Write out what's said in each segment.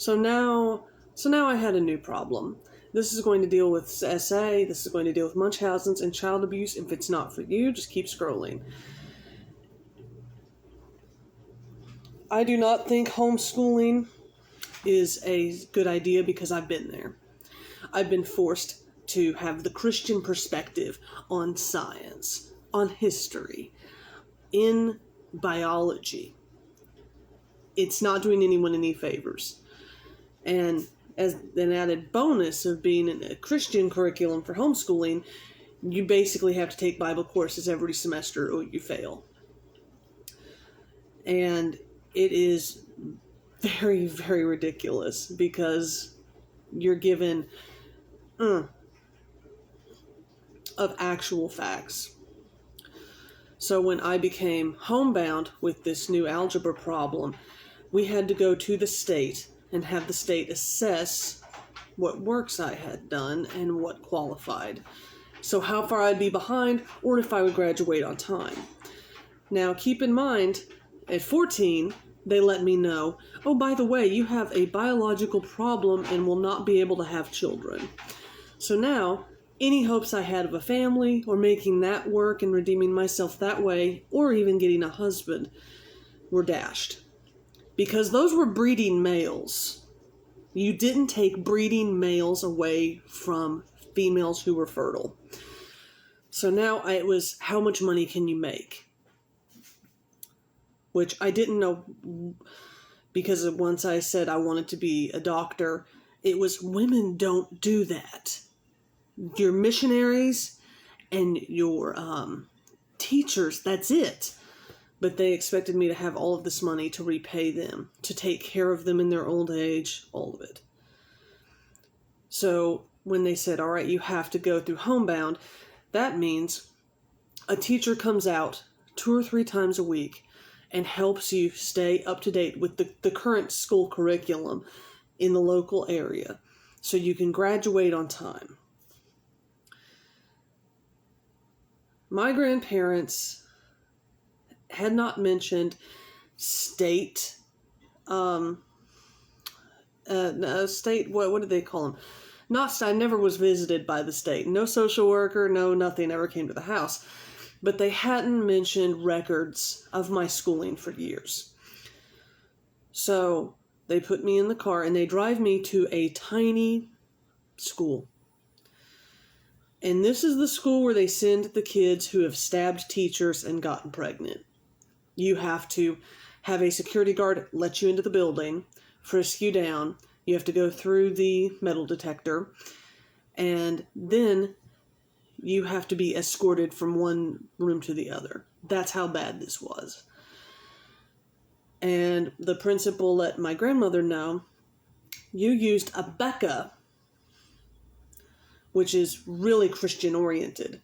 So now I had a new problem. This is going to deal with SA, this is going to deal with Munchausen's and child abuse. If it's not for you, just keep scrolling. I do not think homeschooling is a good idea because I've been there. I've been forced to have the Christian perspective on science, on history, in biology. It's not doing anyone any favors. And as an added bonus of being in a Christian curriculum for homeschooling, you basically have to take Bible courses every semester or you fail. And it is very, very ridiculous because you're given of actual facts. So when I became homebound with this new algebra problem, we had to go to the state and have the state assess what works I had done and what qualified. So how far I'd be behind or if I would graduate on time. Now keep in mind, at 14, they let me know, oh, by the way, you have a biological problem and will not be able to have children. So now, any hopes I had of a family or making that work and redeeming myself that way, or even getting a husband, were dashed. Because those were breeding males. You didn't take breeding males away from females who were fertile. So now it was, how much money can you make? Which I didn't know, because once I said I wanted to be a doctor, it was, women don't do that. Your missionaries and your teachers, that's it. But they expected me to have all of this money to repay them, to take care of them in their old age, all of it. So when they said, all right, you have to go through homebound, that means a teacher comes out 2 or 3 times a week and helps you stay up to date with the current school curriculum in the local area so you can graduate on time. My grandparents had not mentioned state, what did they call them? I never was visited by the state. No social worker, no nothing ever came to the house. But they hadn't mentioned records of my schooling for years. So they put me in the car and they drive me to a tiny school. And this is the school where they send the kids who have stabbed teachers and gotten pregnant. You have to have a security guard let you into the building, frisk you down. You have to go through the metal detector. And then you have to be escorted from one room to the other. That's how bad this was. And the principal let my grandmother know, you used a Becca, which is really Christian oriented.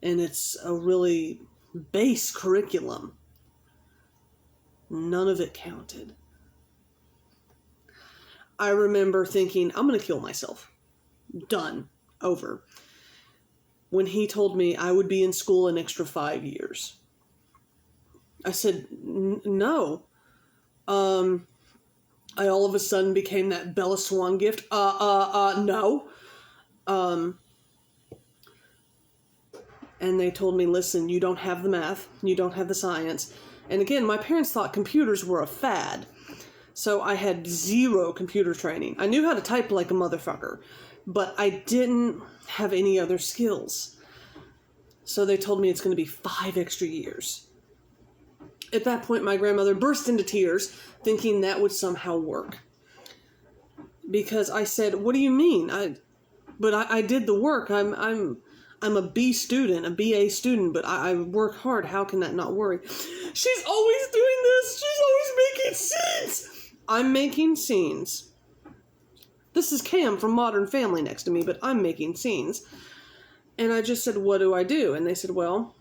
And it's a really base curriculum. None of it counted. I remember thinking, I'm going to kill myself. Done. Over. When he told me I would be in school an extra 5 years. I said, no. I all of a sudden became that Bella Swan gift. No. And they told me, listen, you don't have the math. You don't have the science. And again, my parents thought computers were a fad. So I had 0 computer training. I knew how to type like a motherfucker, but I didn't have any other skills. So they told me it's going to be 5 extra years. At that point, my grandmother burst into tears, thinking that would somehow work. Because I said, what do you mean? I did the work. I'm a B student, a BA student, but I work hard. How can that not work? She's always doing this. She's always making scenes. I'm making scenes. This is Cam from Modern Family next to me, but I'm making scenes. And I just said, what do I do? And they said, well,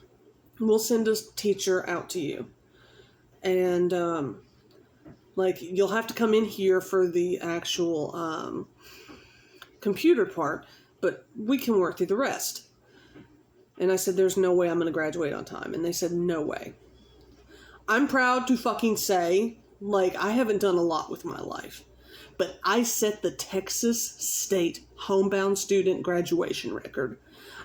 we'll send a teacher out to you. And, you'll have to come in here for the actual computer part, but we can work through the rest. And I said, there's no way I'm going to graduate on time. And they said, no way. I'm proud to fucking say, I haven't done a lot with my life. but I set the Texas State homebound student graduation record.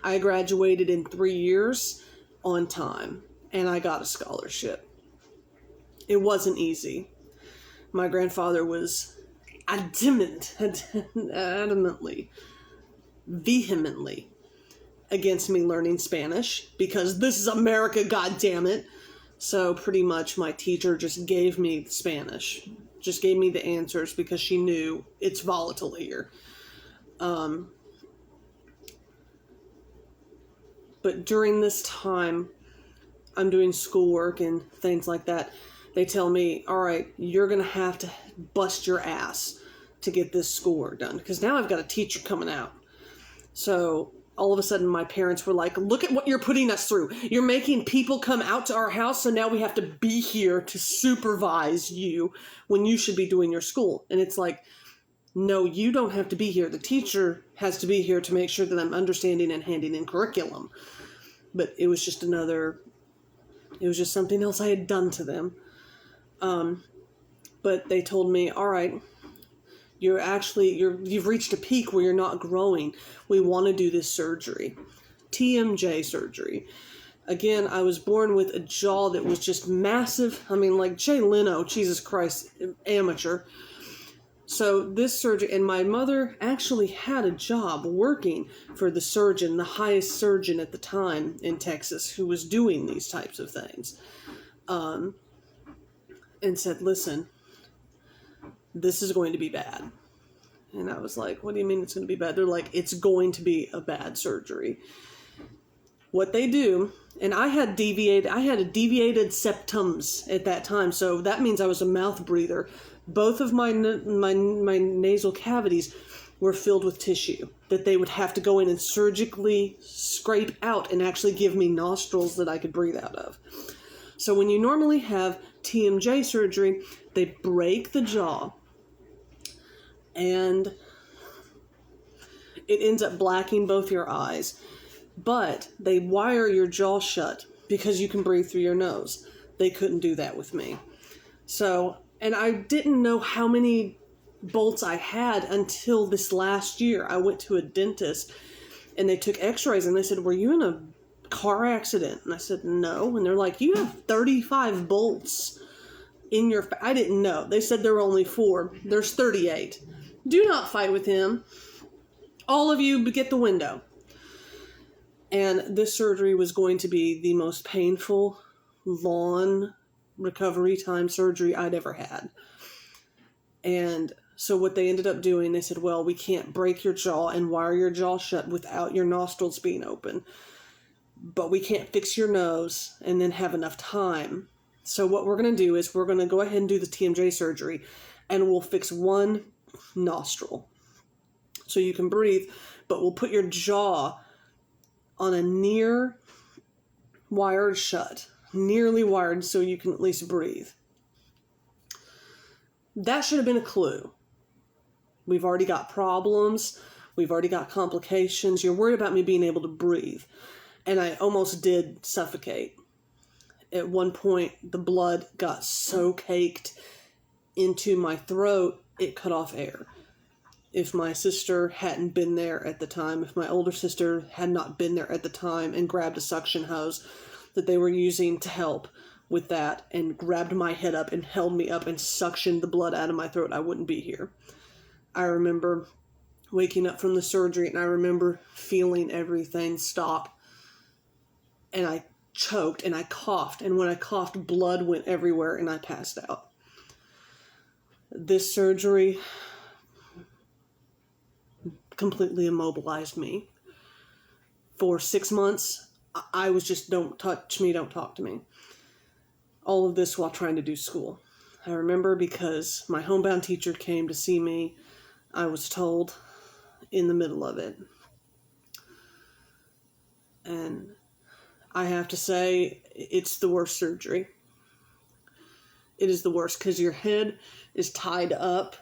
I graduated in 3 years on time, and I got a scholarship. It wasn't easy. My grandfather was adamantly, vehemently against me learning Spanish because this is America, goddammit. So pretty much my teacher just gave me Spanish, just gave me the answers because she knew it's volatile here. But during this time, I'm doing schoolwork and things like that. They tell me, all right, you're going to have to bust your ass to get this schoolwork done because now I've got a teacher coming out. So all of a sudden my parents were like, look at what you're putting us through. You're making people come out to our house, so now we have to be here to supervise you when you should be doing your school. And it's like, no, you don't have to be here. The teacher has to be here to make sure that I'm understanding and handing in curriculum. But it was just something else I had done to them. But they told me, all right, you've reached a peak where you're not growing. We want to do this surgery. TMJ surgery. Again, I was born with a jaw that was just massive. I mean, like Jay Leno, Jesus Christ, amateur. So this surgery, and my mother actually had a job working for the surgeon, the highest surgeon at the time in Texas, who was doing these types of things. And said, listen, this is going to be bad. And I was like, what do you mean it's going to be bad? They're like, it's going to be a bad surgery. What they do, and I had a deviated septums at that time, so that means I was a mouth breather. Both of my nasal cavities were filled with tissue that they would have to go in and surgically scrape out and actually give me nostrils that I could breathe out of. So when you normally have TMJ surgery, they break the jaw and it ends up blacking both your eyes. But they wire your jaw shut because you can breathe through your nose. They couldn't do that with me. So, and I didn't know how many bolts I had until this last year. I went to a dentist and they took x-rays and they said, were you in a car accident? And I said, no. And they're like, you have 35 bolts in your... I didn't know. They said there were only 4. There's 38. Do not fight with him. All of you get the window. And this surgery was going to be the most painful, long recovery time surgery I'd ever had. And so what they ended up doing, they said, well, we can't break your jaw and wire your jaw shut without your nostrils being open. But we can't fix your nose and then have enough time. So what we're going to do is we're going to go ahead and do the TMJ surgery and we'll fix one nostril so you can breathe, but we'll put your jaw on a nearly wired so you can at least breathe. That should have been a clue. We've already got problems. We've already got complications. You're worried about me being able to breathe. And I almost did suffocate. At one point, the blood got so caked into my throat, it cut off air. If my sister hadn't been there at the time, if my older sister had not been there at the time and grabbed a suction hose that they were using to help with that and grabbed my head up and held me up and suctioned the blood out of my throat, I wouldn't be here. I remember waking up from the surgery and I remember feeling everything stop. And I choked and I coughed. And when I coughed, blood went everywhere and I passed out. This surgery completely immobilized me. For 6 months, I was just, don't touch me, don't talk to me. All of this while trying to do school. I remember because my homebound teacher came to see me, I was told in the middle of it. And I have to say, it's the worst surgery. It is the worst because your head is tied up.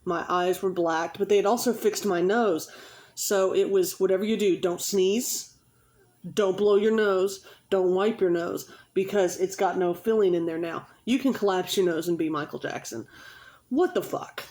My eyes were blacked, but they had also fixed my nose. So it was, whatever you do, don't sneeze, don't blow your nose, don't wipe your nose, because it's got no filling in there now. You can collapse your nose and be Michael Jackson. What the fuck?